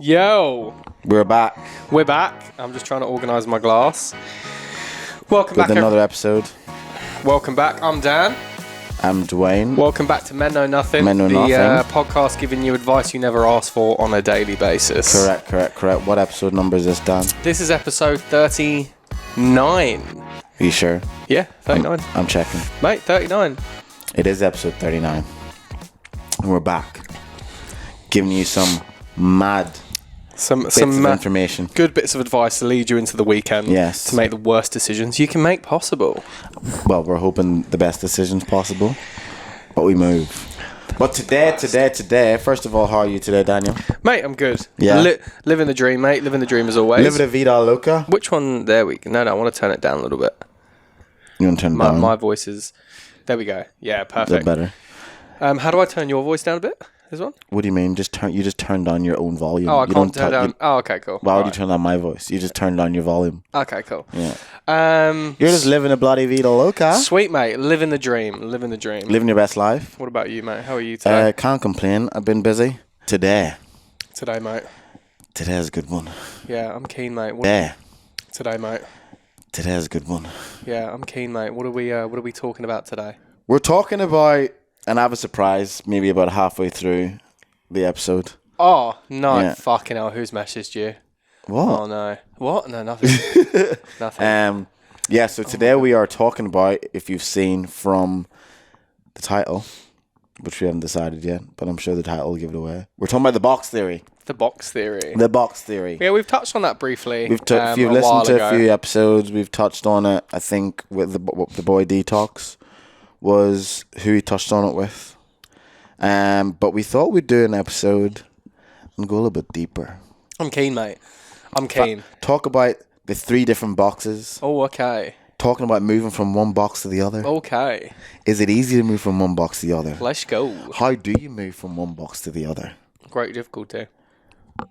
Yo, We're back we're back. I'm just trying to organise my glass. Welcome with back. another episode. Welcome back. I'm Dan. I'm Dwayne. Welcome back to Men Know Nothing. Men Know the Nothing. podcast giving you advice you never asked for on a daily basis. Correct. What episode number is this, Dan? This is episode 39. Are you sure? Yeah, 39. I'm checking. Mate, 39. It is episode 39. And we're back. Giving you some mad Some bits of information. good bits of advice to lead you into the weekend. Yes. To make the worst decisions you can make possible. Well, we're hoping the best decisions possible. But we move. But today, first of all, how are you today, Daniel? Mate, I'm good. Yeah. Living the dream, mate. Living the dream as always. Live the vida loca. Which one? There we go. No, I want to turn it down a little bit. You want to turn it down? My voice is... There we go. Yeah, Is that perfect. better? How do I turn your voice down a bit? This one? What do you mean? You just turned down your own volume. Oh, I you can't turn down... You, Oh, okay, cool. why would you Alright. turn down my voice? You just turned down your volume. Okay, cool. Yeah. You're just living a bloody vida loca. Sweet, mate. Living the dream. Living the dream. Living your best life. What about you, mate? How are you today? Can't complain. I've been busy. Today is a good one. Yeah, I'm keen, mate. Today, mate. Today is a good one. Yeah, I'm keen, mate. What are we talking about today? We're talking about, and I have a surprise, maybe about halfway through the episode. Oh, no. Yeah. Fucking hell. Who's messaged you? What? Oh, no. What? No, nothing. Nothing. Yeah, so today we are talking about, if you've seen from the title, which we haven't decided yet, but I'm sure the title will give it away. We're talking about the box theory. The box theory. The box theory. Yeah, we've touched on that briefly. If you've listened to a few episodes, we've touched on it. I think with the boy Detox was who he touched on it with. But we thought we'd do an episode and go a little bit deeper. I'm keen, mate. I'm keen. Talk about the 3 different boxes. Oh, okay. Talking about moving from one box to the other. Okay. Is it easy to move from one box to the other? Let's go. How do you move from one box to the other? Great difficulty.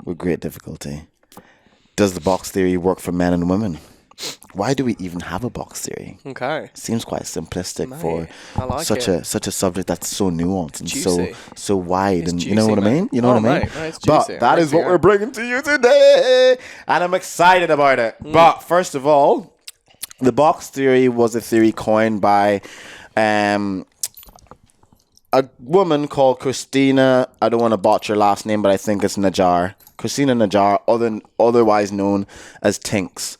With great difficulty. Does the box theory work for men and women? Why do we even have a box theory? Okay. Seems quite simplistic Mate, for I like such it. a subject that's so nuanced and Juicy. so wide, It's and juicy, you know what I mate. mean? You know what I mean? Mate, no, it's But juicy. that is what we're bringing to you today, and I'm excited about it. But first of all, the box theory was a theory coined by a woman called Christina. I don't want to botch her last name, but I think it's Najjar. Christina Najjar, otherwise known as Tinx.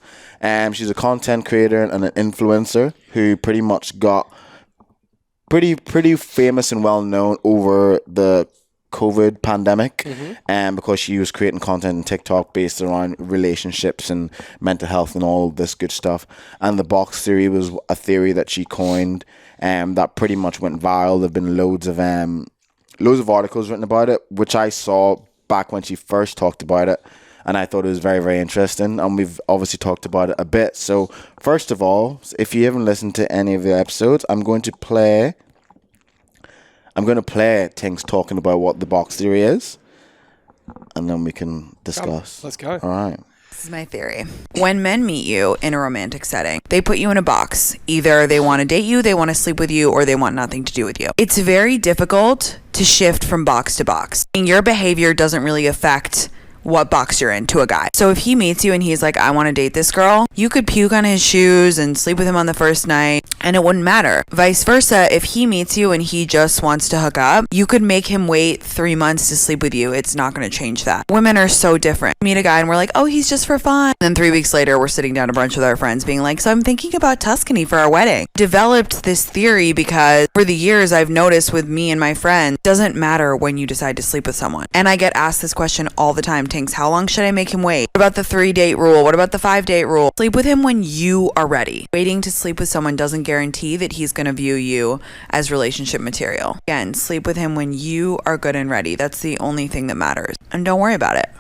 She's a content creator and an influencer who pretty much got pretty famous and well known over the COVID pandemic, because she was creating content on TikTok based around relationships and mental health and all this good stuff. And the box theory was a theory that she coined, that pretty much went viral. There've been loads of articles written about it, which I saw back when she first talked about it. And I thought it was very, very interesting. And we've obviously talked about it a bit. So, first of all, if you haven't listened to any of the episodes, I'm going to play Tinx talking about what the box theory is. And then we can discuss. Let's go. All right. This is my theory. When men meet you in a romantic setting, they put you in a box. Either they want to date you, they want to sleep with you, or they want nothing to do with you. It's very difficult to shift from box to box. Your behavior doesn't really affect what box you're in to a guy. So if he meets you and he's like, I want to date this girl, you could puke on his shoes and sleep with him on the first night and it wouldn't matter. Vice versa, if he meets you and he just wants to hook up, you could make him wait 3 months to sleep with you. It's not going to change that. Women are so different. We meet a guy and we're like, oh, he's just for fun. And then 3 weeks later, we're sitting down to brunch with our friends being like, so I'm thinking about Tuscany for our wedding. Developed this theory because for the years I've noticed with me and my friends, it doesn't matter when you decide to sleep with someone. And I get asked this question all the time. Tinx, how long should I make him wait? What about the 3-date rule? What about the 5-date rule? Sleep with him when you are ready. Waiting to sleep with someone doesn't guarantee that he's going to view you as relationship material. Again, sleep with him when you are good and ready. That's the only thing that matters. And don't worry about it.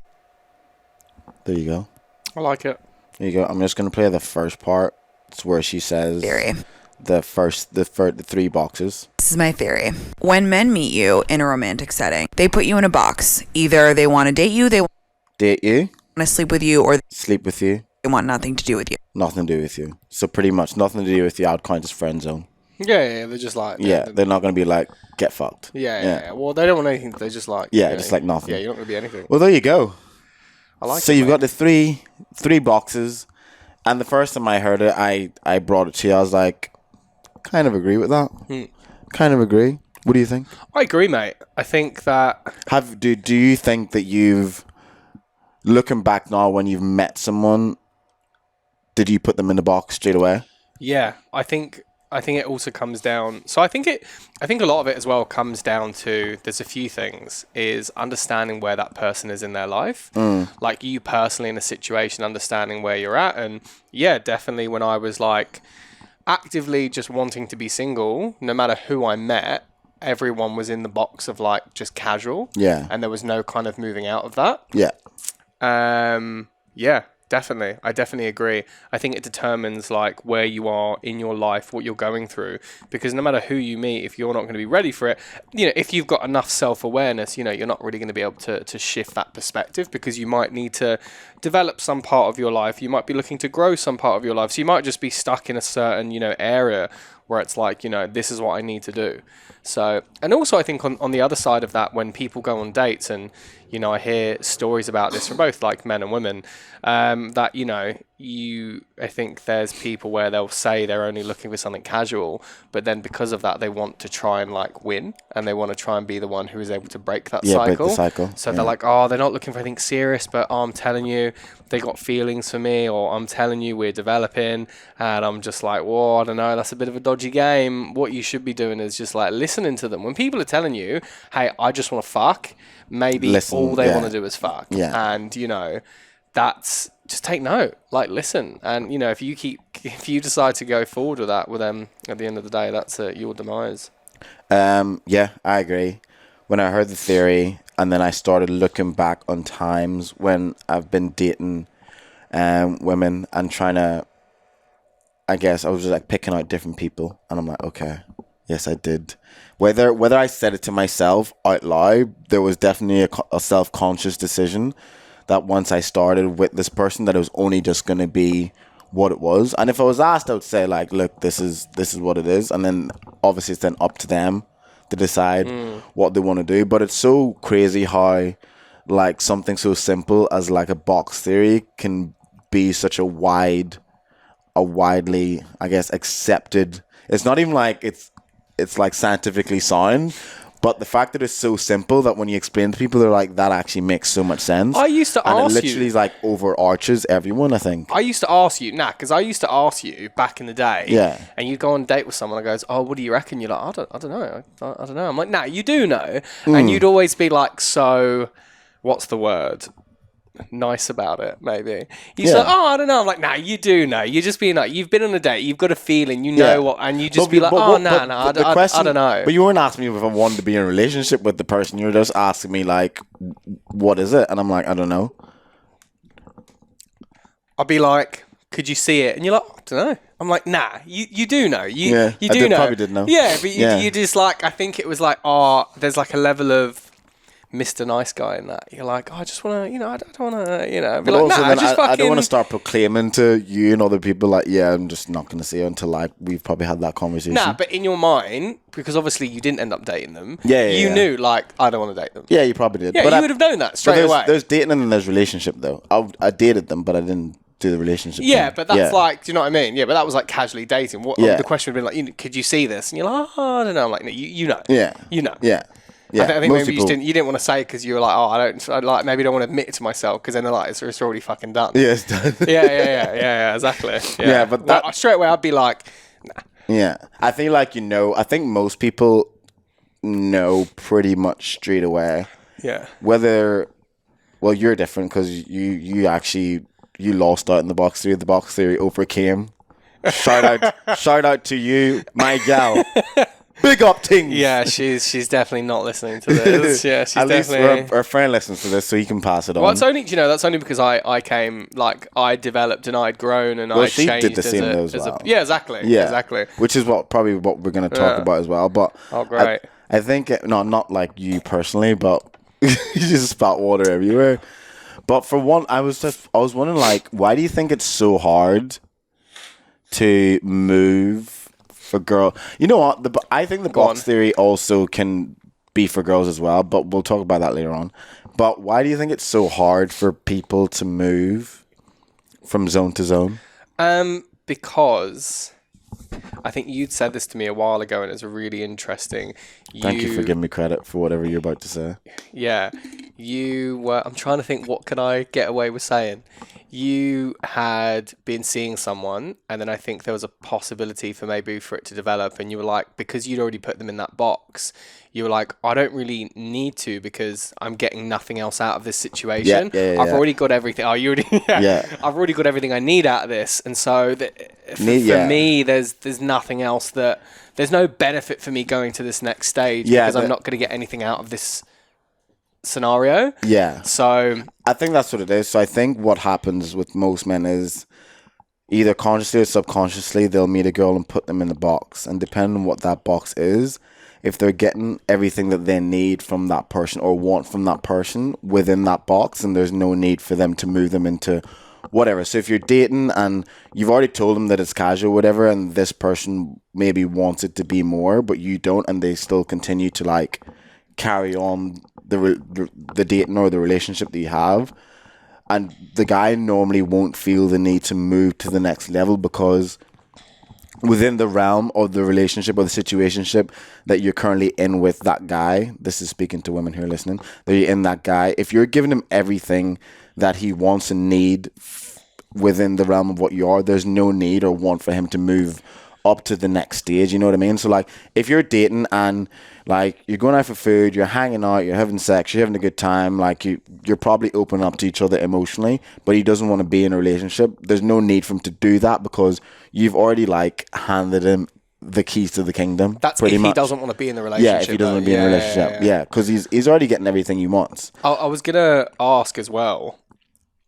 There you go. I like it. There you go. I'm just going to play the first part. It's where she says Theory. the 3 boxes. This is my theory. When men meet you in a romantic setting, they put you in a box. Either they want to date you, they want Date you, to sleep with you, or sleep with you, they want nothing to do with you. nothing to do with you. So pretty much nothing to do with you. I'd count as friend zone. Yeah, they're just like... Yeah, they're not going to be like, get fucked. Yeah. Well, they don't want anything. They're just like... Yeah, just like nothing. Yeah, you're not going to be anything. Well, there you go. I like So it. you've mate. got the three boxes, and the first time I heard it, I brought it to you. I was like, kind of agree with that. Kind of agree. What do you think? I agree, mate. I think that Do you think that you've, looking back now, when you've met someone, did you put them in the box straight away? yeah, I think it also comes down. So I think a lot of it as well comes down to there's a few things is understanding where that person is in their life, like you personally in a situation, understanding where you're at, and yeah, definitely when I was like actively just wanting to be single, no matter who I met, everyone was in the box of like just casual, Yeah. and there was no kind of moving out of that. Yeah. Yeah, definitely. I definitely agree. I think it determines like where you are in your life, what you're going through, because no matter who you meet, if you're not going to be ready for it, if you've got enough self-awareness, you're not really going to be able to shift that perspective, because you might need to develop some part of your life. You might be looking to grow some part of your life. So you might just be stuck in a certain, area where it's like, this is what I need to do. So, and also I think on the other side of that, when people go on dates and, I hear stories about this from both like men and women, that, I think there's people where they'll say they're only looking for something casual, but then because of that, they want to try and like win, and they want to try and be the one who is able to break that cycle. Break the cycle. So they're like, oh, they're not looking for anything serious, but I'm telling you, they got feelings for me, or I'm telling you, we're developing, and I'm just like, whoa, I don't know, that's a bit of a dodgy game. What you should be doing is just like listening to them. When people are telling you, hey, I just want to fuck, maybe all they want to do is fuck. Yeah. And, that's just take note, like listen. And, if you decide to go forward with that with them at the end of the day, that's your demise. Yeah, I agree. When I heard the theory, and then I started looking back on times when I've been dating women and trying to, I guess I was just like picking out different people, and I'm like, okay, yes, I did. Whether I said it to myself out loud, there was definitely a self-conscious decision that once I started with this person, that it was only just going to be what it was. And if I was asked, I would say like, look, this is what it is. And then obviously it's then up to them to decide what they want to do. But it's so crazy how like something so simple as like a box theory can be such a widely, I guess, accepted. It's not even like it's like scientifically sound, but the fact that it's so simple that when you explain to people, they're like, that actually makes so much sense. I used to and ask it literally you, like overarches everyone, I think. I used to ask you, because I used to ask you back in the day, Yeah. and you'd go on a date with someone and goes, oh, what do you reckon? You're like, I don't know. I don't know. I'm like, nah, you do know. And you'd always be like, so, what's the word? Nice about it, maybe. You're like, oh, I don't know. I'm like, nah, you do know. You're just being like, you've been on a date, you've got a feeling, you know what, and you just be like, oh, no, I don't know. But you weren't asking me if I wanted to be in a relationship with the person. You were just asking me like, what is it? And I'm like, I don't know. I'd be like, could you see it? And you're like, I don't know. I'm like, nah, you do know. You I do know. probably did know. Yeah, but you just like, I think it was like, there's like a level of Mr. Nice Guy in that. You're like, I just want to, I don't want to, be But like, also, nah, then just I don't want to fucking... start proclaiming to you and other people like, yeah, I'm just not going to see it until like we've probably had that conversation. Nah, but in your mind, because obviously you didn't end up dating them, you knew like, I don't want to date them. Yeah, you probably did. Yeah, but you would have known that straight away. There's dating and then there's relationship though. I dated them, but I didn't do the relationship Yeah, thing. but that's like, do you know what I mean? Yeah, but that was like casually dating. The question would have been like, could you see this? And you're like, oh, I don't know. I'm like, no, you know. Yeah. You know. Yeah. Yeah. I think most maybe people, you didn't want to say because you were like, I maybe don't want to admit it to myself because then they're like, it's already fucking done. Yeah, it's done. yeah, exactly. Yeah, but that... straight away I'd be like, nah. Yeah. I think like, I think most people know pretty much straight away. Yeah. Whether, well, you're different because you actually, you lost out in the box theory. The box theory overcame. Shout out to you, my gal. Big up Tinx. Yeah, she's definitely not listening to this. Yeah, she's At definitely... least our friend listens to this, so he can pass it on. Well, it's only, that's only because I came, like, I developed and I'd grown and I she changed did the same as well. Yeah, exactly. Yeah, exactly. Which is probably what we're going to talk about as well. But oh, great. I think, not like you personally, but you just spout water everywhere. But for one, I was wondering, like, why do you think it's so hard to move for girl? You know what? I think the box theory also can be for girls as well, but we'll talk about that later on. But why do you think it's so hard for people to move from zone to zone? Because I think you'd said this to me a while ago, and it's really interesting. Thank you for giving me credit for whatever you're about to say. Yeah, you were. I'm trying to think. What could I get away with saying? You had been seeing someone, and then I think there was a possibility for it to develop, and you were like, because you'd already put them in that box, you were like, I don't really need to because I'm getting nothing else out of this situation. I've already got everything. Oh, you already. I've already got everything I need out of this, and so for me, there's nothing else there's no benefit for me going to this next stage because I'm not going to get anything out of this scenario. Yeah. So I think that's what it is. So I think what happens with most men is either consciously or subconsciously, they'll meet a girl and put them in the box. And depending on what that box is, if they're getting everything that they need from that person or want from that person within that box, and there's no need for them to move them into whatever. So if you're dating and you've already told them that it's casual, whatever, and this person maybe wants it to be more, but you don't, and they still continue to like carry on the dating or the relationship that you have, and the guy normally won't feel the need to move to the next level because within the realm of the relationship or the situationship that you're currently in with that guy, this is speaking to women who are listening, that you're in that guy, if you're giving him everything that he wants and need within the realm of what you are, there's no need or want for him to move up to the next stage, you know what I mean? So like if you're dating and like you're going out for food, you're hanging out, you're having sex, you're having a good time, like you're probably opening up to each other emotionally, but he doesn't want to be in a relationship, there's no need for him to do that because you've already like handed him the keys to the kingdom. That's pretty if much. He doesn't want to be in the relationship. Yeah, if he doesn't want to be in a relationship. Yeah, because he's already getting everything he wants. I was going to ask as well,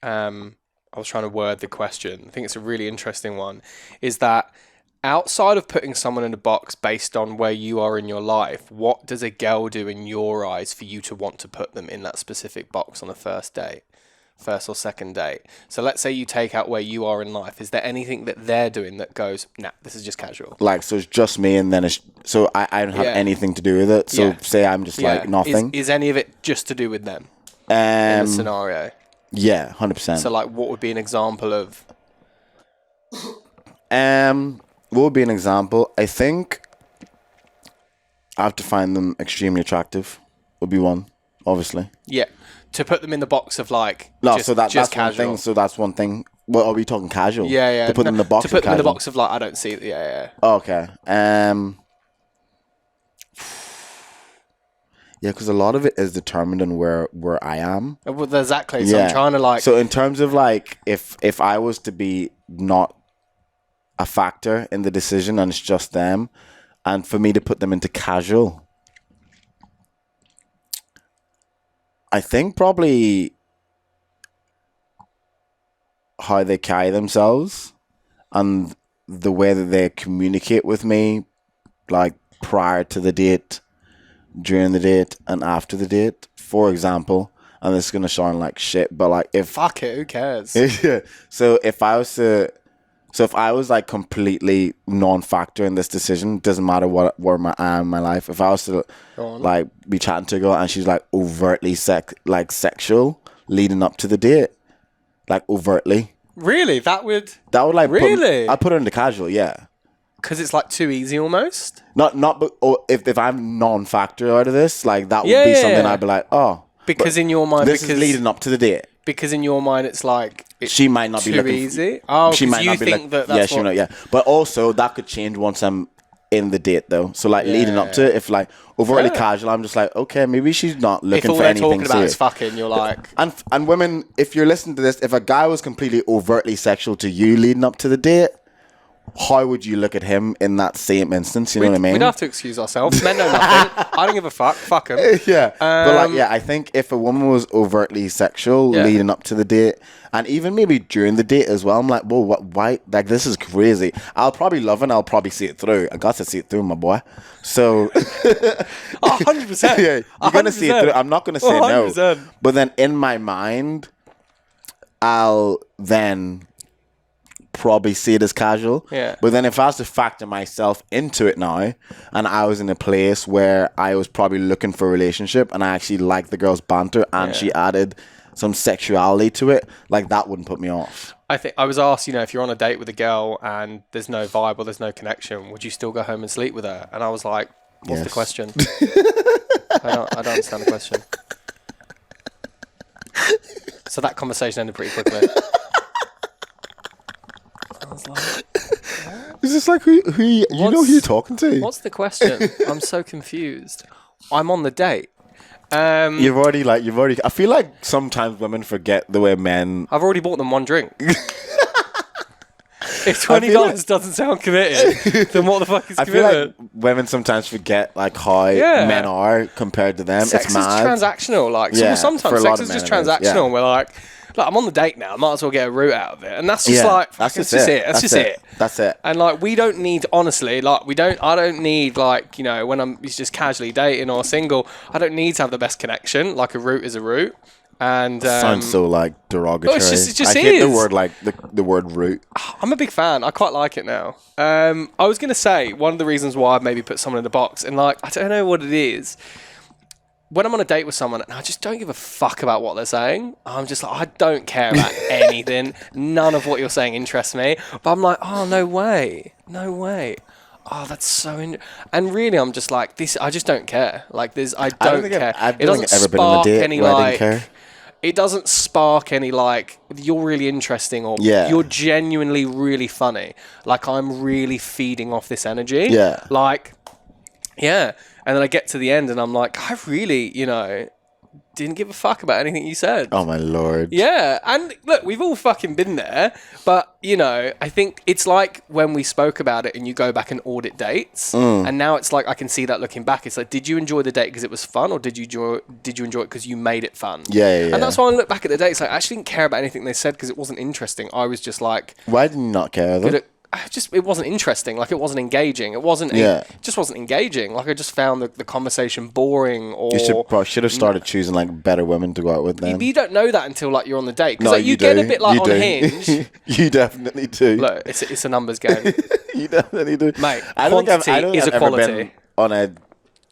I was trying to word the question, I think it's a really interesting one, is that outside of putting someone in a box based on where you are in your life, what does a girl do in your eyes for you to want to put them in that specific box on a first or second date? So let's say you take out where you are in life. Is there anything that they're doing that goes, nah, this is just casual? Like, so it's just me and then so I don't have anything to do with it. So say I'm just like nothing. Is any of it just to do with them in the scenario? Yeah, 100%. So like what would be an example of... What would be an example? I think I have to find them extremely attractive. Would be one, obviously. Yeah, to put them in the box of like so that's casual. one thing. So that's one thing. Well, are we talking casual? Yeah. To put them in the box. To put them in the box of like I don't see it. Yeah. Okay. Yeah, because a lot of it is determined on where I am. Well, exactly. So I'm trying to like. So in terms of like, if I was to be not a factor in the decision and it's just them, and for me to put them into casual, I think probably how they carry themselves and the way that they communicate with me, like prior to the date, during the date, and after the date. For example, and this is gonna sound like shit, but like if fuck it, who cares? Yeah. So if I was like completely non-factor in this decision, doesn't matter where I am in my life. If I was to like be chatting to a girl and she's like overtly sexual leading up to the date, like overtly. Really, that would like really. I'd put her into casual, yeah. Because it's like too easy almost. But if I'm non-factor out of this, like that would be something I'd be like, oh. Because in your mind, this is leading up to the date. Because in your mind, it's like she might not be too looking easy. Oh, she might not be think that that's she might, But also that could change once I'm in the date though. So like leading up to it, if like overtly casual, I'm just like, okay, maybe she's not looking for anything if all they're talking about is fucking, you're like. And women, if you're listening to this, if a guy was completely overtly sexual to you leading up to the date, how would you look at him in that same instance? You know what I mean? We'd have to excuse ourselves. Men know nothing. I don't give a fuck. Fuck them. Yeah. But like, I think if a woman was overtly sexual leading up to the date, and even maybe during the date as well, I'm like, whoa, why? Like, this is crazy. I'll probably love it and I'll probably see it through. I got to see it through, my boy. So. 100%. Yeah, you're going to see it through. I'm not going to say 100%. No. But then in my mind, I'll then probably see it as casual. Yeah. But then if I was to factor myself into it now, and I was in a place where I was probably looking for a relationship, and I actually liked the girl's banter, and she added some sexuality to it, like that wouldn't put me off. I think I was asked, if you're on a date with a girl and there's no vibe or there's no connection, would you still go home and sleep with her? And I was like, what's the question? I don't understand the question. So that conversation ended pretty quickly. I was like, Is this like who you know who you're talking to? what's the question? I'm so confused. I'm on the date. You've already. I feel like sometimes women forget the way men. I've already bought them one drink. If $20 doesn't sound committed, then what the fuck is I feel committed? like women sometimes forget like how men are compared to them. Sex it's is mad. transactional. Like for sometimes a lot sex of is just men it is, transactional. We're like, look, I'm on the date now. I might as well get a root out of it. And that's just that's just just it. That's just it. That's it. And like, we don't need, honestly, like, I don't need, like, when I'm just casually dating or single, I don't need to have the best connection. Like, a root is a root. And sounds so like derogatory. it just I hate the is. word like the word root. I'm a big fan. I quite like it now. I was going to say, one of the reasons why I've maybe put someone in the box, and like, I don't know what it is. When I'm on a date with someone and I just don't give a fuck about what they're saying, I'm just like, I don't care about anything. None of what you're saying interests me. But I'm like, oh, no way. No way. Oh, that's so and really, I'm just like, I just don't care. Like, I don't care. It doesn't spark any, like, it doesn't spark any, like, you're really interesting or you're genuinely really funny. Like, I'm really feeding off this energy. Yeah. Like, yeah. And then I get to the end and I'm like, I really, didn't give a fuck about anything you said. Oh, my Lord. Yeah. And look, we've all fucking been there. But, I think it's like when we spoke about it and you go back and audit dates. And now it's like, I can see that looking back. It's like, did you enjoy the date because it was fun, or did you enjoy it because you made it fun? Yeah. And that's why I look back at the dates. Like, I actually didn't care about anything they said because it wasn't interesting. I was just like, why did you not care though? it wasn't interesting. Like, it wasn't engaging. It just wasn't engaging. Like, I just found the conversation boring. Or you should have started choosing like better women to go out with then. You don't know that until like you're on the date, because like, you get a bit like on Hinge. You definitely do. Look, it's a numbers game. You definitely do, mate. I don't Quantity think is I've a ever quality. been on a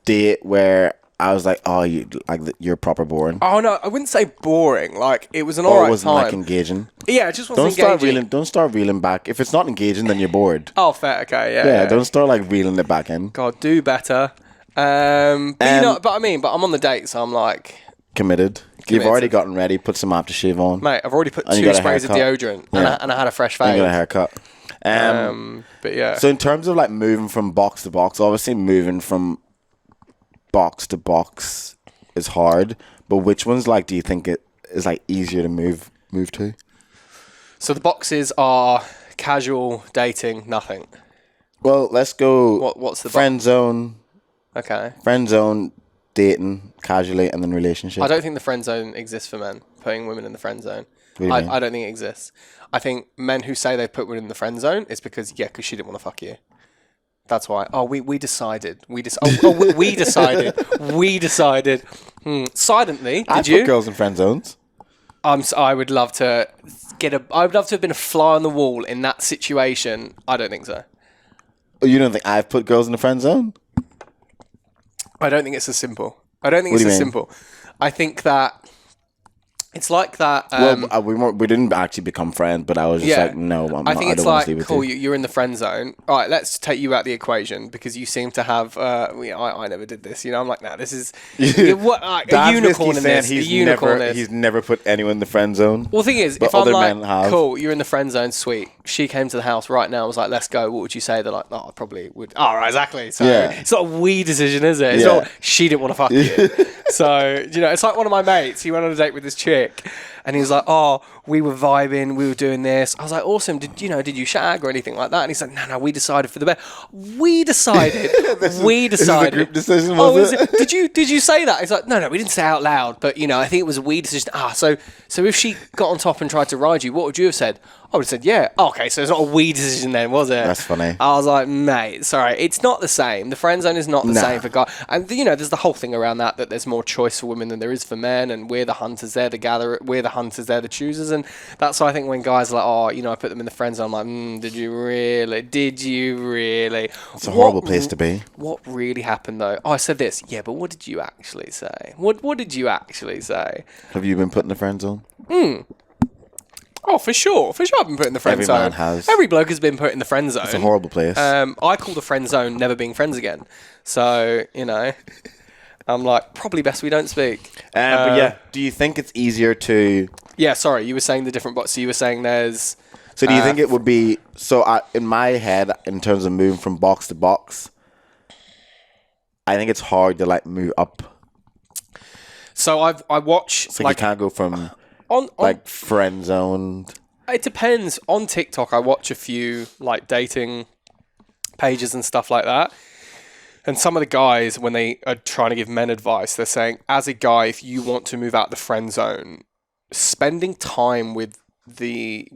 date where I was like, oh, you're proper boring. Oh no, I wouldn't say boring. Like, it was an Or alright it wasn't time. like engaging. Yeah, it just wasn't engaging. Don't start reeling back. If it's not engaging, then you're bored. Oh, fair. Okay, yeah. Yeah, don't start like reeling it back in. God, do better. But I'm on the date, so I'm like, Committed. You've already gotten ready. Put some aftershave on. mate, I've already put And you 2 got a sprays of haircut. deodorant, Yeah. and I had a fresh And fade. you got a haircut. But yeah. So in terms of like moving from box to box, obviously moving from box to box is hard. But which ones like do you think it is like easier to move to? So the boxes are casual, dating, nothing. Well, let's go. What's the friend zone? Okay. Friend zone, dating casually, and then relationship. I don't think the friend zone exists for men. Putting women in the friend zone. What do you mean? I don't think it exists. I think men who say they put women in the friend zone is because she didn't want to fuck you. That's why. Oh, we decided. We decided. We decided. Silently, I did you? put girls in friend zones. I would love to I would love to have been a fly on the wall in that situation. I don't think so. Oh, you don't think I've put girls in the friend zone? I don't think it's as simple. I don't think What it's do you as mean? simple. I think that it's like that. We didn't actually become friends, but I was just like, no, I think I it's don't want like, to sleep with cool, you. you're in the friend zone. All right, let's take you out the equation because you seem to have. I never did this. I'm like, nah, this is a unicorn in this. A unicorn in this. He's never put anyone in the friend zone. Well, the thing is, But if I'm other like, men have. cool, you're in the friend zone, sweet. She came to the house right now and was like, let's go. What would you say? They're like, I probably would. Oh, right, exactly. So it's not a we decision, is it? It's not she didn't want to fuck you. So, it's like one of my mates. He went on a date with this chick and he was like, oh, we were vibing, we were doing this. I was like, awesome. Did you shag or anything like that? And he's like, no, we decided for the best. We decided. We decided. This is a group decision, was it? Did you say that? He's like, no, we didn't say it out loud, but I think it was a we decision. So if she got on top and tried to ride you, what would you have said? I would have said, yeah. Okay, so it's not a we decision then, was it? That's funny. I was like, mate, sorry, it's not the same. The friend zone is not the same for guys. And there's the whole thing around that there's more choice for women than there is for men, and we're the hunters, they're the hunters, they're the choosers, and that's why I think when guys are like, oh, you know, I put them in the friend zone, I'm like, did you really? Did you really? It's a horrible place to be. What really happened though? Oh, I said this. Yeah, but what did you actually say? What did you actually say? Have you been put in the friend zone? Oh, for sure. For sure I've been put in the friend Every zone. man has. Every bloke has been put in the friend zone. It's a horrible place. I call the friend zone never being friends again. So, you know, I'm like, probably best we don't speak. But yeah, do you think it's easier to... Yeah, sorry, you were saying the different boxes. So you were saying there's... So do you think it would be... So in my head, in terms of moving from box to box, I think it's hard to like move up. So I watch... So you can't go from... On like friend zoned. It depends. On TikTok, I watch a few like dating pages and stuff like that. And some of the guys, when they are trying to give men advice, they're saying, as a guy, if you want to move out the friend zone, spending time with the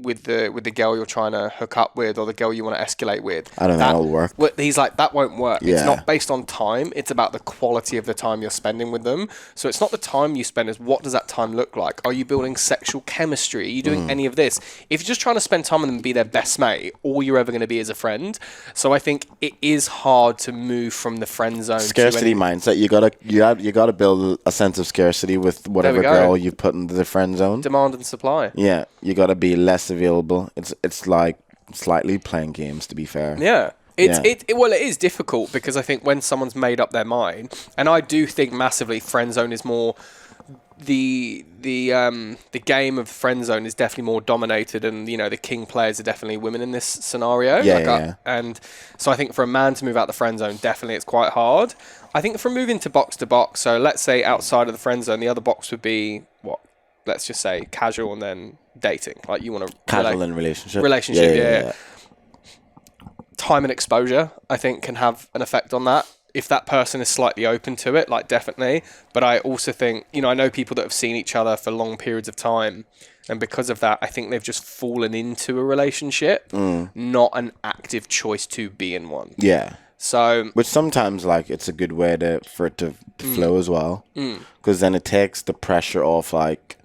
girl you're trying to hook up with or the girl you want to escalate with, I don't think that'll work. He's like, that won't work. Yeah. It's not based on time. It's about the quality of the time you're spending with them. So it's not the time you spend, it's what does that time look like? Are you building sexual chemistry? Are you doing any of this? If you're just trying to spend time with them and be their best mate, all you're ever going to be is a friend. So I think it is hard to move from the friend zone Scarcity mindset. You gotta build a sense of scarcity with whatever girl you put into the friend zone. Demand and supply. Yeah, you gotta be less available. It's like slightly playing games, to be fair. Yeah. It is difficult because I think when someone's made up their mind, and I do think massively friend zone is more the game of friend zone is definitely more dominated, and you know the king players are definitely women in this scenario. And so I think for a man to move out the friend zone, definitely it's quite hard. I think from moving to box, so let's say outside of the friend zone, the other box would be what? Let's just say casual and then dating. Like you want to casual and relationship. Yeah. Time and exposure, I think, can have an effect on that. If that person is slightly open to it, like definitely. But I also think, you know, I know people that have seen each other for long periods of time, and because of that, I think they've just fallen into a relationship, not an active choice to be in one. Yeah. So, which sometimes like it's a good way for it to flow as well, because then it takes the pressure off like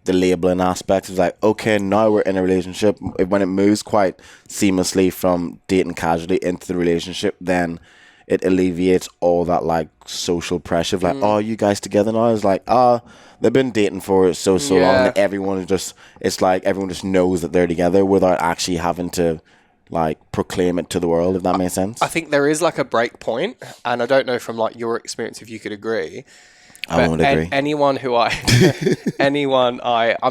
the labeling aspect. It's like, okay, now we're in a relationship. When it moves quite seamlessly from dating casually into the relationship, then it alleviates all that like social pressure of like, oh, you guys together now? It's like, they've been dating for so long, and everyone just knows that they're together without actually having to like proclaim it to the world, if that makes sense. I think there is like a break point, and I don't know from like your experience if you could agree. I won't agree. I'm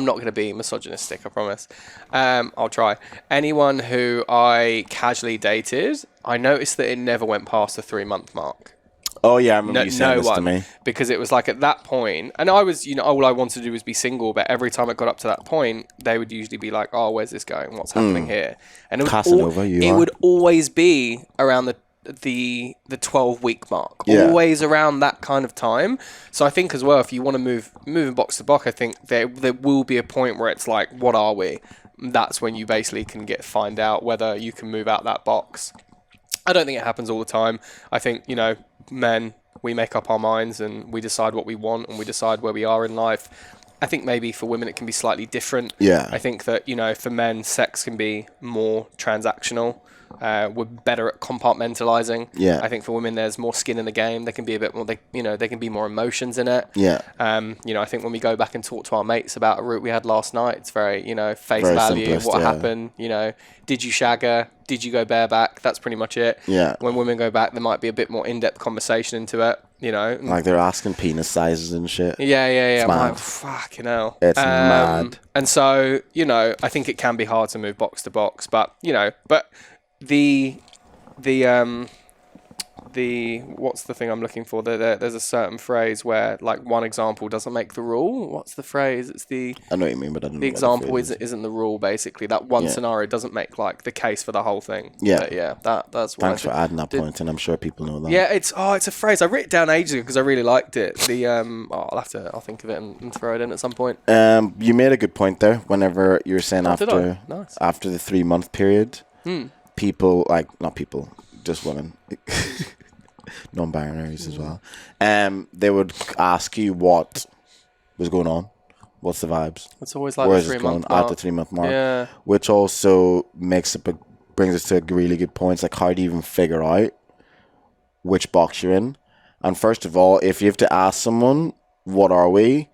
not going to be misogynistic, I promise. I'll try. Anyone who I casually dated, I noticed that it never went past the 3-month mark. Oh yeah, I remember you saying this to me. Because it was like at that point, and I was, you know, all I wanted to do was be single, but every time it got up to that point, they would usually be like, oh, where's this going? What's happening here? And it would always be around the 12-week mark, always around that kind of time. So I think as well, if you want to move in box to box, I think there will be a point where it's like, what are we? That's when you basically can find out whether you can move out that box. I don't think it happens all the time. I think, you know, men, we make up our minds and we decide what we want and we decide where we are in life. I think maybe for women it can be slightly different. Yeah. I think that, you know, for men, sex can be more transactional. We're better at compartmentalizing. Yeah. I think for women, there's more skin in the game. There can be a bit more, there can be more emotions in it. Yeah. You know, I think when we go back and talk to our mates about a route we had last night, it's very, you know, face value, what happened, you know, did you shag her? Did you go bareback? That's pretty much it. Yeah. When women go back, there might be a bit more in-depth conversation into it, you know. Like they're asking penis sizes and shit. Yeah. It's I'm mad. like, fucking hell. It's mad. And so, you know, I think it can be hard to move box to box, but, you know, the what's the thing I'm looking for? There's a certain phrase where like one example doesn't make the rule. What's the phrase? It's I know what you mean, but I don't know. The example isn't the rule. Basically, that one scenario doesn't make like the case for the whole thing. Yeah, but yeah. That's thanks for adding that point, and I'm sure people know that. Yeah, it's a phrase. I wrote it down ages ago because I really liked it. I'll think of it and throw it in at some point. You made a good point there. Whenever you were saying after the 3-month period. Just women, non-binaries as well. They would ask you what was going on, What's the vibes? It's always like Where's the it 3 going month at mark. the 3 month mark? Yeah. Which also brings us to a really good point. It's like, how do you even figure out which box you're in? And first of all, if you have to ask someone, what are we?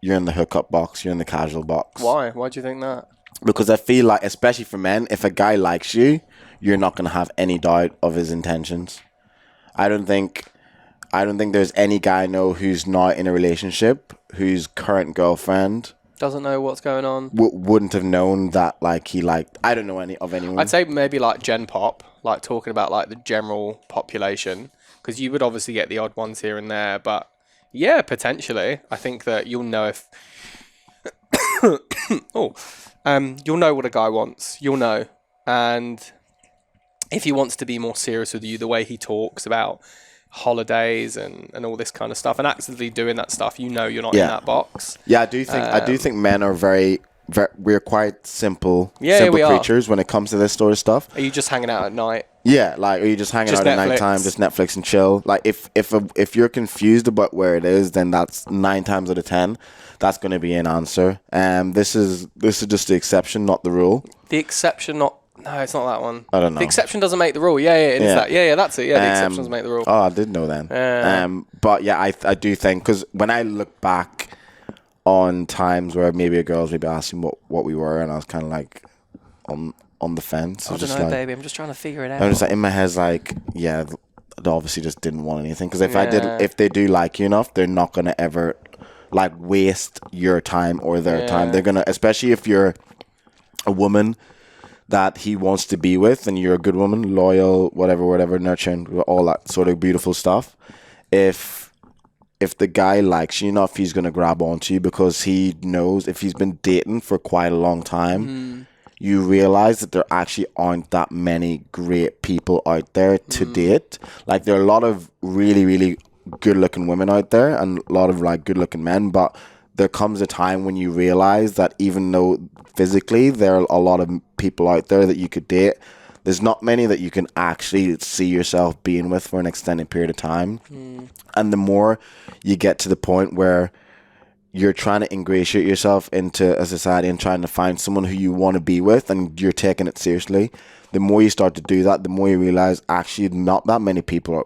You're in the hookup box. You're in the casual box. Why? Why do you think that? Because I feel like, especially for men, if a guy likes you, you're not going to have any doubt of his intentions. I don't think there's any guy I know who's not in a relationship, whose current girlfriend Doesn't know what's going on. wouldn't have known that, like, he liked. I don't know any of anyone. I'd say maybe like Gen Pop, like talking about like the general population, because you would obviously get the odd ones here and there, but yeah, potentially. I think that you'll know if you'll know what a guy wants. You'll know, and if he wants to be more serious with you, the way he talks about holidays and all this kind of stuff, and actively doing that stuff, you know, you're not in that box. Yeah, I do think men are very, we're quite simple we creatures when it comes to this sort of stuff. Are you just hanging out at night? Yeah, like, are you just hanging out at night time, just Netflix and chill? Like, if you're confused about where it is, then that's 9 times out of 10, that's going to be an answer. This is just the exception, not the rule. The exception, not. No, it's not that one. I don't know. The exception doesn't make the rule. Yeah, it is that. Yeah, that's it. Yeah, the exception doesn't make the rule. Oh, I didn't know then. But yeah, I do think, because when I look back on times where maybe a girl's maybe asking what we were, and I was kind of like on the fence. I don't know, baby. I'm just trying to figure it out. I'm just like, in my head, like, yeah, they obviously just didn't want anything. Because if they do like you enough, they're not gonna ever like waste your time or their time. They're gonna, especially if you're a woman that he wants to be with, and you're a good woman, loyal, whatever, nurturing, all that sort of beautiful stuff. If the guy likes you enough, he's gonna grab onto you, because he knows if he's been dating for quite a long time, you realize that there actually aren't that many great people out there to date. Like, there are a lot of really, really good-looking women out there, and a lot of like good-looking men, but there comes a time when you realize that even though physically there are a lot of people out there that you could date, there's not many that you can actually see yourself being with for an extended period of time. And the more you get to the point where you're trying to ingratiate yourself into a society and trying to find someone who you want to be with, and you're taking it seriously, the more you start to do that, the more you realize actually not that many people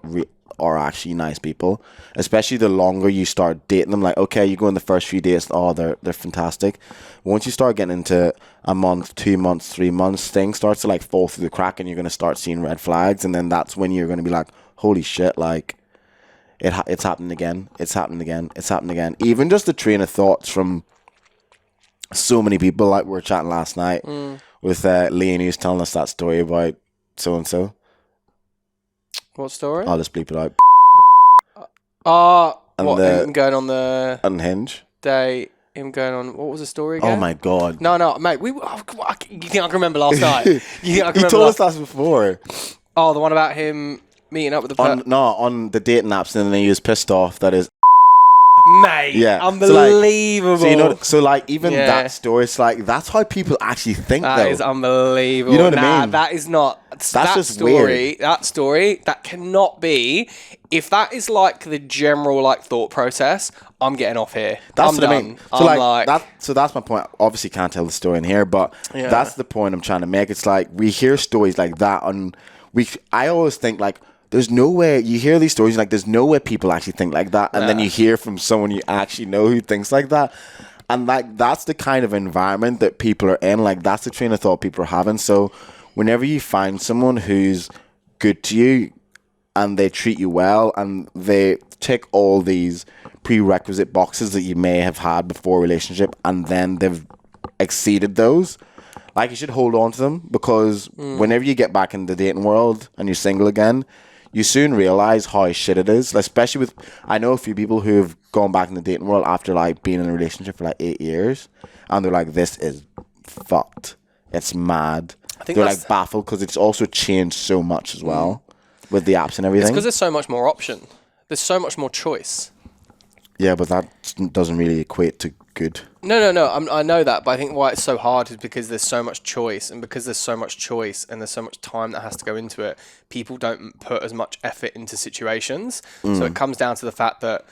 are actually nice people. Especially the longer you start dating them. Like, okay, you go in the first few days, they're fantastic. Once you start getting into a month, 2 months, 3 months, things starts to like fall through the crack, and you're going to start seeing red flags, and then that's when you're going to be like, holy shit, like, it's happening again. It's happening again. It's happening again. Even just the train of thoughts from so many people. Like, we were chatting last night with Leonie, who's telling us that story about so-and-so. What story? I'll just bleep it out. Him going on the Unhinge date? Him going on, what was the story again? Oh my god! No, mate. You think I can remember last night? You think I can You remember told us that before. Oh, the one about him meeting up with the on the dating apps, and then he was pissed off that his mate. Yeah, Unbelievable. Even that story, it's like, that's how people actually think. That is unbelievable. You know what I mean? That is not. That's that just story. weird. That story. That cannot be. If that is like the general like thought process, I'm getting off here. That's I'm what done. I mean. So that's my point. Obviously, can't tell the story in here, but that's the point I'm trying to make. It's like, we hear stories like that, and I always think like, there's no way. You hear these stories like, there's no way people actually think like that, and then you hear from someone you actually know who thinks like that, and like, that's the kind of environment that people are in. Like, that's the train of thought people are having. So whenever you find someone who's good to you, and they treat you well, and they tick all these prerequisite boxes that you may have had before a relationship, and then they've exceeded those, like, you should hold on to them, because whenever you get back in the dating world and you're single again, you soon realize how shit it is. Especially with, I know a few people who have gone back in the dating world after like being in a relationship for like 8 years, and they're like, this is fucked. It's mad. They're like baffled, because it's also changed so much as well with the apps and everything. It's because there's so much more option. There's so much more choice. Yeah, but that doesn't really equate to good. No. I know that, but I think why it's so hard is because there's so much choice, and because there's so much choice and there's so much time that has to go into it, people don't put as much effort into situations. So it comes down to the fact that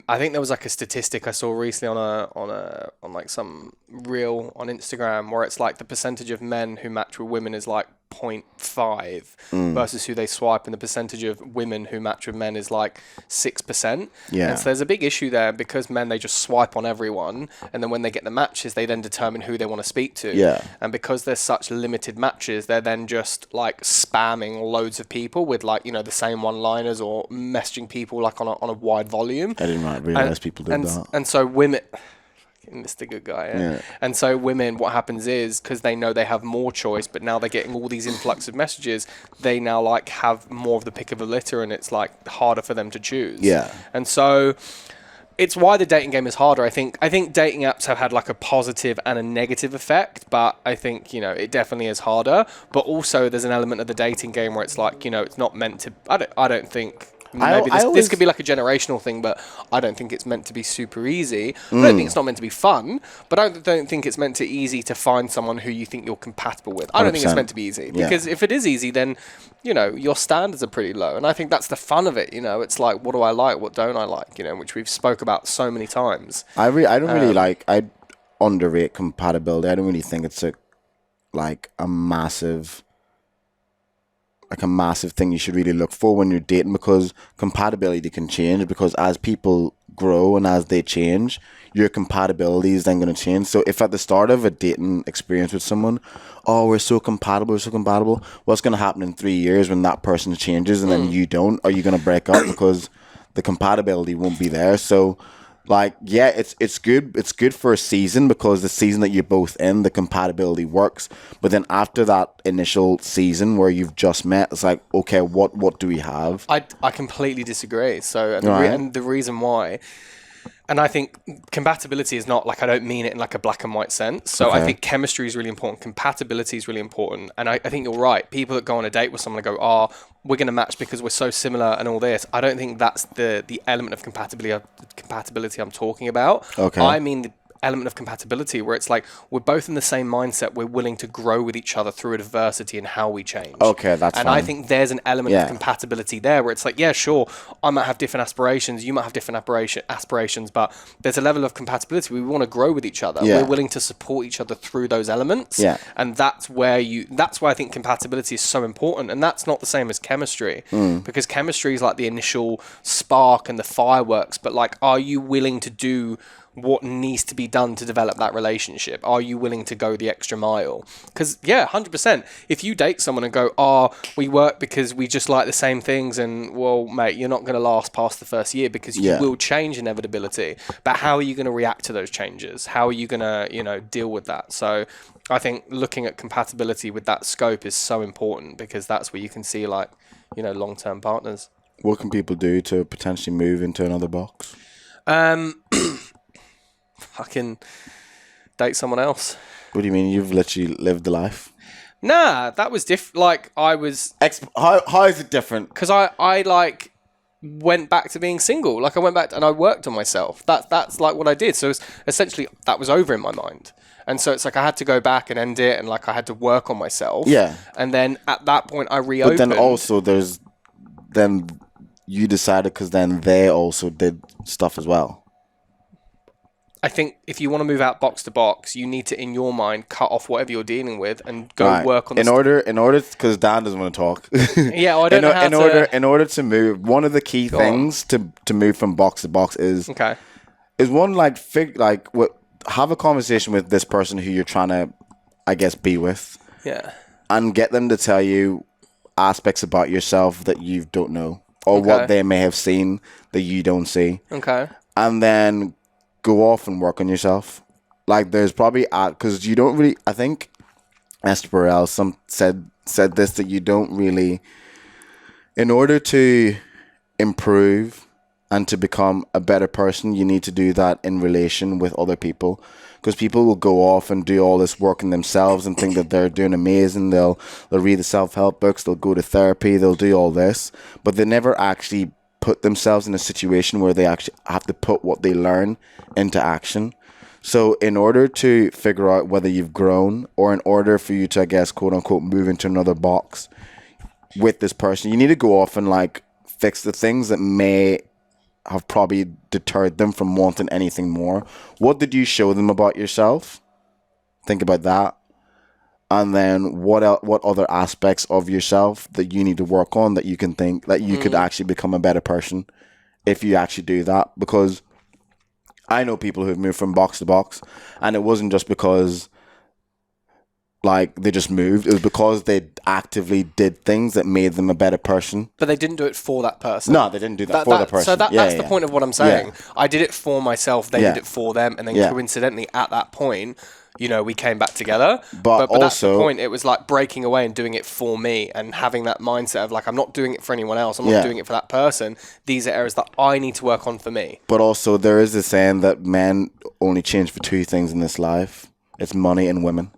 I think there was like a statistic I saw recently on like some reel on Instagram where it's like the percentage of men who match with women is like 0.5 versus who they swipe, and the percentage of women who match with men is like 6%. Yeah. And so there's a big issue there because men, they just swipe on everyone, and then when they get the matches, they then determine who they want to speak to. Yeah. And because there's such limited matches, they're then just like spamming loads of people with like, you know, the same one-liners or messaging people like on a wide volume. I didn't realize people did that. And so women, Mr. Good Guy, yeah. And so women, what happens is, because they know they have more choice, but now they're getting all these influx of messages, they now like have more of the pick of the litter, and it's like harder for them to choose. Yeah. And so it's why the dating game is harder. I think dating apps have had like a positive and a negative effect, but I think, you know, it definitely is harder. But also there's an element of the dating game where it's like, you know, it's not meant to, I don't think, maybe this could be like a generational thing, but I don't think it's meant to be super easy. I don't think it's not meant to be fun, but I don't think it's meant to easy to find someone who you think you're compatible with. I don't think it's meant to be easy, because if it is easy, then, you know, your standards are pretty low. And I think that's the fun of it, you know. It's like, what do I like, what don't I like, you know, which we've spoke about so many times. I don't really like, I underrate compatibility. I don't really think it's a massive thing you should really look for when you're dating, because compatibility can change, because as people grow and as they change, your compatibility is then going to change. So if at the start of a dating experience with someone, oh, we're so compatible, what's going to happen in 3 years when that person changes and then you don't? Are you going to break up because the compatibility won't be there? So like, yeah, it's good for a season, because the season that you're both in, the compatibility works. But then after that initial season where you've just met, it's like, okay, what do we have? I completely disagree. So and the reason why, and I think compatibility is not like, I don't mean it in like a black and white sense. So I think chemistry is really important. Compatibility is really important. And I think you're right. People that go on a date with someone and go, oh, we're going to match because we're so similar and all this. I don't think that's the element of compatibility I'm talking about. Okay. I mean the element of compatibility where it's like, we're both in the same mindset. We're willing to grow with each other through adversity and how we change. Okay, that's and fine. I think there's an element of compatibility there where it's like, yeah, sure, I might have different aspirations, you might have different aspirations, but there's a level of compatibility. We want to grow with each other. Yeah. We're willing to support each other through those elements. Yeah. And that's why I think compatibility is so important. And that's not the same as chemistry, because chemistry is like the initial spark and the fireworks, but like, are you willing to do what needs to be done to develop that relationship? Are you willing to go the extra mile? Because 100%, if you date someone and go, oh, we work because we just like the same things, and well, mate, you're not going to last past the first year, because you will change inevitability. But how are you going to react to those changes? How are you going to, you know, deal with that? So I think looking at compatibility with that scope is so important, because that's where you can see, like, you know, long-term partners. What can people do to potentially move into another box? Fucking date someone else. What do you mean? You've literally lived the life? Nah, that was different. Like, I was... How is it different? Because I like went back to being single. Like, I went back and I worked on myself. That's like what I did. So essentially that was over in my mind. And so it's like I had to go back and end it, and like I had to work on myself. Yeah. And then at that point I reopened. But then also then you decided, because then they also did stuff as well. I think if you want to move out box to box, you need to, in your mind, cut off whatever you're dealing with and go work on. In order, because Dan doesn't want to talk. Yeah, I don't know how to. In order to move, one of the key things to move from box to box is one have a conversation with this person who you're trying to, I guess, be with. Yeah. And get them to tell you aspects about yourself that you don't know, or what they may have seen that you don't see. Okay. And then go off and work on yourself. Like, there's probably, because you don't really, I think Esther Perel said this, that you don't really, in order to improve and to become a better person, you need to do that in relation with other people. Because people will go off and do all this work in themselves and think that they're doing amazing. They'll read the self-help books, they'll go to therapy, they'll do all this, but they never actually put themselves in a situation where they actually have to put what they learn into action. So in order to figure out whether you've grown, or in order for you to, I guess, quote unquote, move into another box with this person, you need to go off and like fix the things that may have probably deterred them from wanting anything more. What did you show them about yourself? Think about that. And then what other aspects of yourself that you need to work on that you can think that you could actually become a better person if you actually do that? Because I know people who've moved from box to box, and it wasn't just because like they just moved. It was because they actively did things that made them a better person. But they didn't do it for that person. No, they didn't do that for the person. So that's the point of what I'm saying. Yeah. I did it for myself. They did it for them. And then coincidentally, at that point, you know, we came back together. But that's the also, point. It was like breaking away and doing it for me and having that mindset of like, I'm not doing it for anyone else. I'm not doing it for that person. These are areas that I need to work on for me. But also, there is a saying that men only change for two things in this life. It's money and women.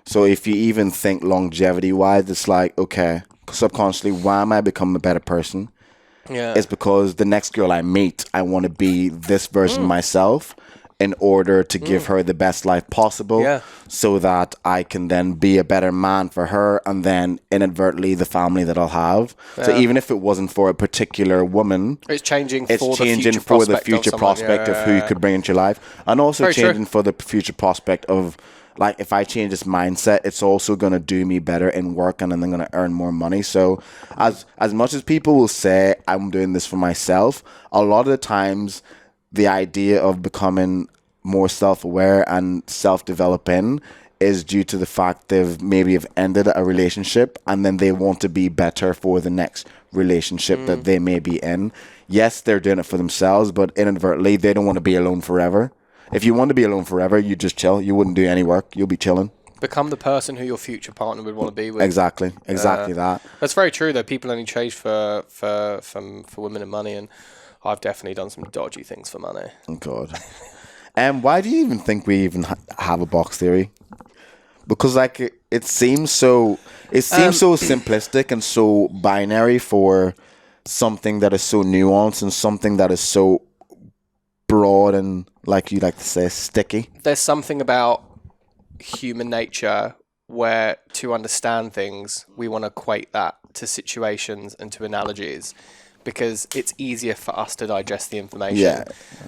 So if you even think longevity-wise, it's like, okay, subconsciously, why am I becoming a better person? Yeah. It's because the next girl I meet, I want to be this version of myself in order to give her the best life possible so that I can then be a better man for her and then inadvertently the family that I'll have. So even if it wasn't for a particular woman, it's changing for the future prospect of who you could bring into your life, and also changing for the future prospect of, like, if I change this mindset, it's also going to do me better in work and then I'm going to earn more money. So as much as people will say I'm doing this for myself, a lot of the times the idea of becoming more self-aware and self-developing is due to the fact they've maybe have ended a relationship and then they want to be better for the next relationship that they may be in. Yes, they're doing it for themselves, but inadvertently they don't want to be alone forever. If you want to be alone forever, you just chill. You wouldn't do any work. You'll be chilling. Become the person who your future partner would want to be with. Exactly that. That's very true, though. People only change for women and money, and I've definitely done some dodgy things for money. Oh, God. And why do you even think we even have a box theory? Because like it seems so simplistic and so binary for something that is so nuanced and something that is so broad and, like you like to say, sticky. There's something about human nature where to understand things, we want to equate that to situations and to analogies because it's easier for us to digest the information. Yeah.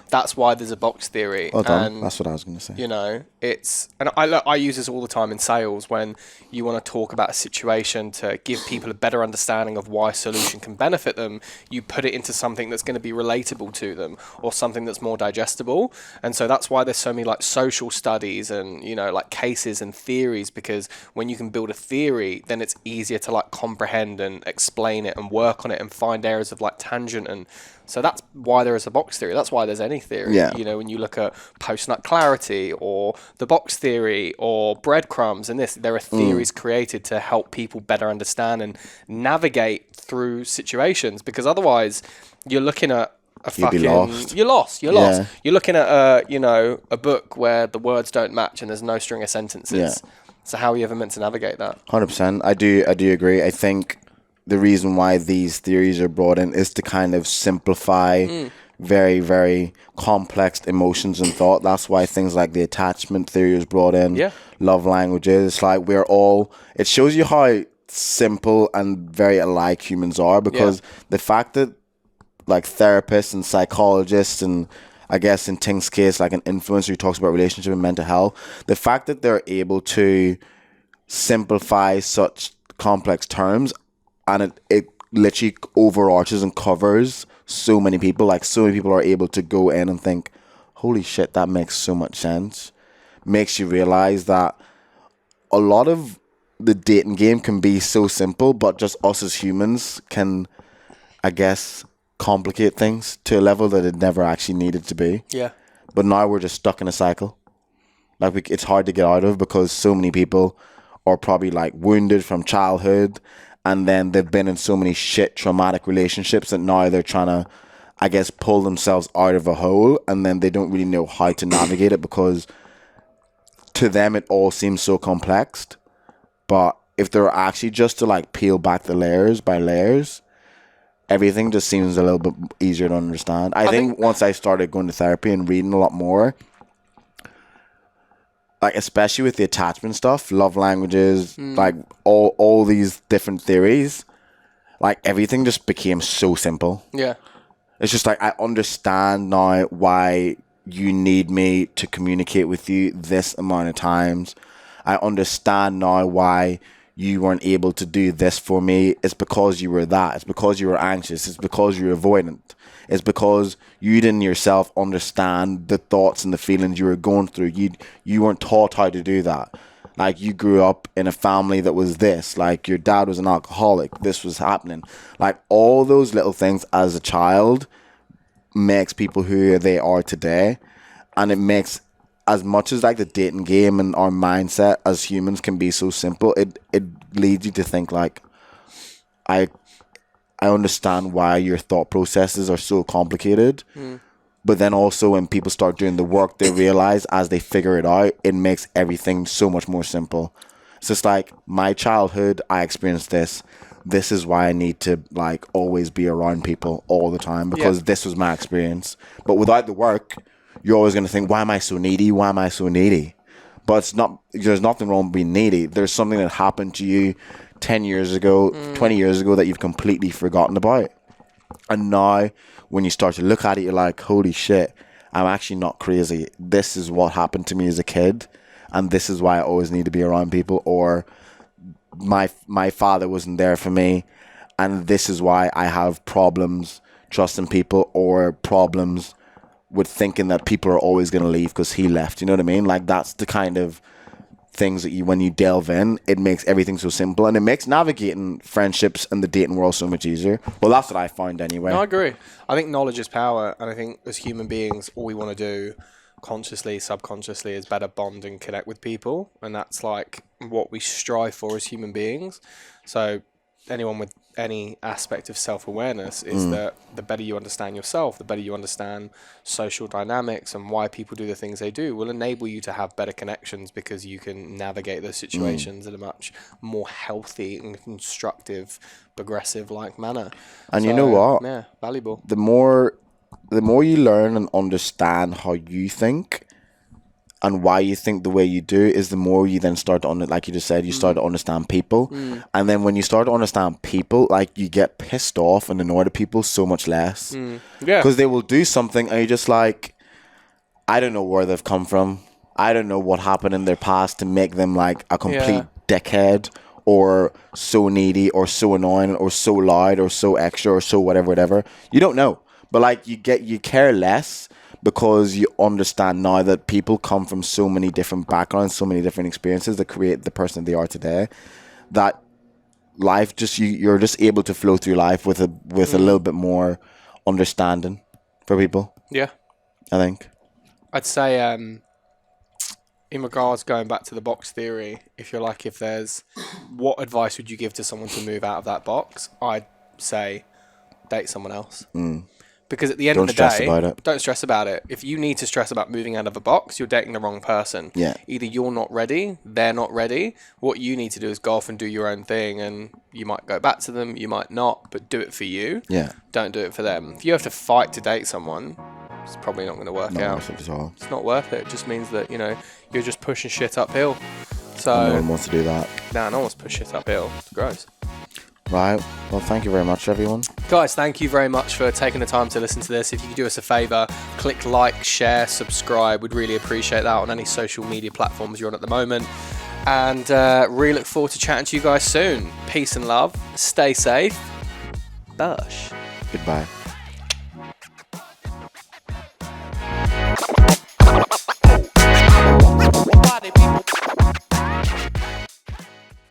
That's why there's a box theory. Well done. That's what I was going to say. You know, and I use this all the time in sales when you want to talk about a situation to give people a better understanding of why a solution can benefit them. You put it into something that's going to be relatable to them or something that's more digestible. And so that's why there's so many like social studies and, you know, like cases and theories, because when you can build a theory, then it's easier to like comprehend and explain it and work on it and find areas of like tangent. And so that's why there is a box theory. That's why there's any theory. Yeah. You know, when you look at post-nut clarity or the box theory or breadcrumbs and this, there are theories created to help people better understand and navigate through situations, because otherwise you're looking at you're lost. You're looking at a book where the words don't match and there's no string of sentences. Yeah. So how are you ever meant to navigate that? 100%. I do agree. I think the reason why these theories are brought in is to kind of simplify very, very complex emotions and thought. That's why things like the attachment theory was brought in. Yeah. Love languages. It's like it shows you how simple and very alike humans are, because the fact that like therapists and psychologists and I guess in Tinx's case, like an influencer who talks about relationship and mental health, the fact that they're able to simplify such complex terms and it literally overarches and covers so many people. Like so many people are able to go in and think, holy shit, that makes so much sense. Makes you realize that a lot of the dating game can be so simple, but just us as humans can, I guess, complicate things to a level that it never actually needed to be. Yeah. But now we're just stuck in a cycle. Like it's hard to get out of, because so many people are probably like wounded from childhood, and then they've been in so many shit traumatic relationships that now they're trying to, I guess, pull themselves out of a hole, and then they don't really know how to navigate it, because to them it all seems so complex. But if they're actually just to like peel back the layers by layers, everything just seems a little bit easier to understand. I think once I started going to therapy and reading a lot more, like especially with the attachment stuff, love languages, like all these different theories, like everything just became so simple. Yeah. It's just like, I understand now why you need me to communicate with you this amount of times. I understand now why you weren't able to do this for me. It's because you were that. It's because you were anxious. It's because you were avoidant. It's because you didn't yourself understand the thoughts and the feelings you were going through. You weren't taught how to do that. Like, you grew up in a family that was this. Like, your dad was an alcoholic. This was happening. Like, all those little things as a child makes people who they are today. And it makes, as much as like the dating game and our mindset as humans can be so simple, it leads you to think like, I understand why your thought processes are so complicated. But then also when people start doing the work, they realize as they figure it out, it makes everything so much more simple. It's just like, my childhood, I experienced this. This is why I need to like always be around people all the time, because this was my experience. But without the work, you're always going to think, why am I so needy? Why am I so needy? But it's not, there's nothing wrong with being needy. There's something that happened to you 10 years ago, 20 years ago that you've completely forgotten about. And now when you start to look at it, you're like, holy shit, I'm actually not crazy. This is what happened to me as a kid. And this is why I always need to be around people. Or my father wasn't there for me. And this is why I have problems trusting people, or problems with thinking that people are always going to leave because he left. You know what I mean? Like, that's the kind of things that you, when you delve in, it makes everything so simple, and it makes navigating friendships and the dating world so much easier. Well, that's what I find anyway. No, I agree. I think knowledge is power, and I think as human beings, all we want to do, consciously, subconsciously, is better bond and connect with people, and that's like what we strive for as human beings. So anyone with any aspect of self-awareness is that the better you understand yourself, the better you understand social dynamics and why people do the things they do, will enable you to have better connections, because you can navigate those situations in a much more healthy and constructive, progressive like manner. And so, you know what? Yeah, valuable. The more you learn and understand how you think and why you think the way you do, is the more you then start to, like you just said, you start to understand people. And then when you start to understand people, like, you get pissed off and annoyed at people so much less. Yeah. Because they will do something and you're just like, I don't know where they've come from. I don't know what happened in their past to make them like a complete dickhead, or so needy, or so annoying, or so loud, or so extra, or so whatever. You don't know. But like, you care less, because you understand now that people come from so many different backgrounds, so many different experiences that create the person they are today, that life just, you're just able to flow through life with a little bit more understanding for people. Yeah. I think. I'd say in regards, going back to the box theory, if there's, what advice would you give to someone to move out of that box? I'd say date someone else. Because at the end of the day, don't stress about it. If you need to stress about moving out of a box, you're dating the wrong person. Yeah. Either you're not ready, they're not ready. What you need to do is go off and do your own thing, and you might go back to them, you might not, but do it for you. Yeah. Don't do it for them. If you have to fight to date someone, it's probably not going to work out. Not worth it at all. It's not worth it. It just means that, you're just pushing shit uphill. So no one wants to do that. No one wants to push shit uphill. It's gross. Right. Well, thank you very much, everyone. Guys, thank you very much for taking the time to listen to this. If you could do us a favour, click like, share, subscribe. We'd really appreciate that on any social media platforms you're on at the moment. And really look forward to chatting to you guys soon. Peace and love. Stay safe. Bush. Goodbye.